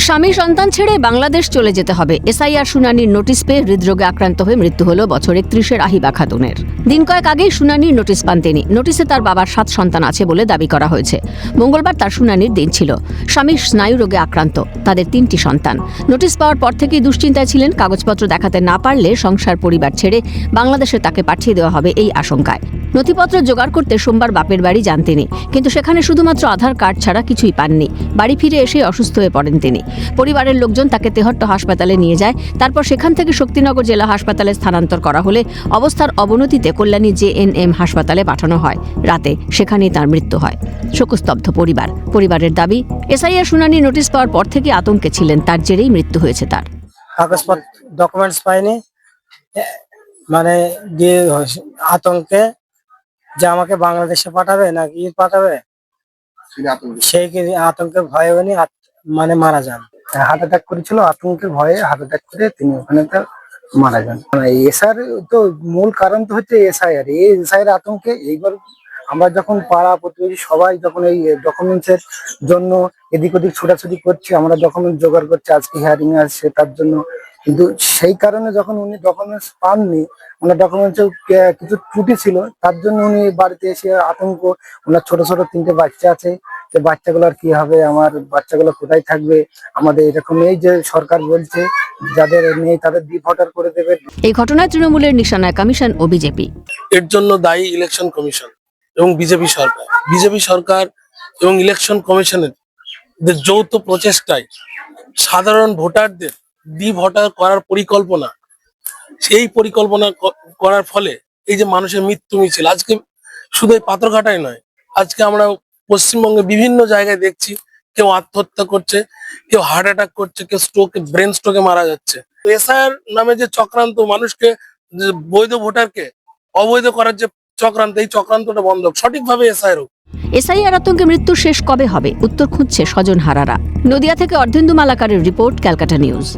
স্বামী সন্তান ছেড়ে বাংলাদেশ চলে যেতে হবে। এসআইআর শুনানির নোটিশ পেয়ে হৃদরোগে আক্রান্ত হয়ে মৃত্যু হল বছর 31-এর আহিবা খাতুনের। দিন কয়েক আগেই শুনানির নোটিশ পান তিনি। নোটিশে তার বাবার 7 সন্তান আছে বলে দাবি করা হয়েছে। মঙ্গলবার তার শুনানির দিন ছিল। স্বামী স্নায়ু রোগে আক্রান্ত, তাদের 3টি সন্তান। নোটিশ পাওয়ার পর থেকেই দুশ্চিন্তায় ছিলেন। কাগজপত্র দেখাতে না পারলে সংসার পরিবার ছেড়ে বাংলাদেশে তাকে পাঠিয়ে দেওয়া হবে এই আশঙ্কায়। নথিপত্র জোগাড় করতে সোমবার বাপের বাড়ি যান তিনি, কিন্তু সেখানে শুধুমাত্র আধার কার্ড ছাড়া কিছুই পাননি। বাড়ি ফিরে এসে অসুস্থ হয়ে পড়েন তিনি। পরিবারের লোকজন তাকে তেহট্ট হাসপাতালে নিয়ে যায়। তারপর সেখান থেকে শক্তিনগর জেলা হাসপাতালে স্থানান্তর করা হলে অবস্থার অবনতিতে কল্যাণী জেএনএম হাসপাতালে পাঠানো হয়। রাতে সেখানেই তার মৃত্যু হয়। শোকস্তব্ধ পরিবারের দাবি, এসআইআর শুনানি নোটিশ পাওয়ার পর থেকে আতঙ্কে ছিলেন, তার জেরেই মৃত্যু হয়েছে তার। কাগজপত্র ডকুমেন্টস পাইনি, মানে দিয়ে আতঙ্কে যে আমাকে বাংলাদেশে পাঠাবে নাকি পাঠাবে, সেই আতঙ্কের ভয়ে উনি মানে মারা যান। হার্ট অ্যাটাক করেছিল, আতঙ্কের ভয়ে হার্ট অ্যাটাক করে তিনি ওখানে মারা যান। এসআর তো মূল কারণ তো হচ্ছে এসআইআর আতঙ্কে। এইবার আমরা যখন পাড়া প্রতিবেশী সবাই যখন এই ডকুমেন্টসের জন্য এদিক ওদিক ছোটাছুটি করছি, আমরা ডকুমেন্ট জোগাড় করছি, আজকে হিয়ারিং আসছে তার জন্য, কিন্তু সেই কারণে যখন উনি ডকুমেন্টস পাননি, ওনার ডকুমেন্টসে কিছু ত্রুটি ছিল, তার জন্য উনি বাড়িতে এসে আতঙ্ক। ওনার ছোট ছোট 3টে বাচ্চা আছে, যে বাচ্চাগুলোর কি হবে, আমার বাচ্চাগুলো কোথায় থাকবে। আমাদের এরকম এই যে সরকার বলছে যাদের নেই তাদের ডিভোটার করে দেবে। এই ঘটনায় তৃণমূলের নিশানায় কমিশন ও বিজেপি। এর জন্য দায়ী ইলেকশন কমিশন এবং বিজেপি সরকার এবং ইলেকশন কমিশনের যৌথ প্রচেষ্টায় সাধারণ ভোটারদের ডিভোটার করার পরিকল্পনা, সেই পরিকল্পনা করার ফলে এই যে মানুষের মৃত্যু মিছিল, আজকে শুধু এই পাথরঘাটায় নয়, আজকে আমরা পশ্চিমবঙ্গে বিভিন্ন জায়গায় দেখছি কেউ আত্মহত্যা করছে, কেউ হার্ট অ্যাটাক করছে, কেউ ব্রেন স্ট্রোকে মারা যাচ্ছে। এসআইআর নামে যে চক্রান্ত, মানুষকে বৈধ ভোটারকে অবৈধ করার যে চক্রান্ত, এই চক্রান্তটা বন্ধ, সঠিকভাবে এসআইআর আতঙ্কে মৃত্যুর শেষ কবে হবে, উত্তর খুঁজছে স্বজন হারারা। নদিয়া থেকে অর্ধেন্দু মালাকারের রিপোর্ট, ক্যালকাটা নিউজ।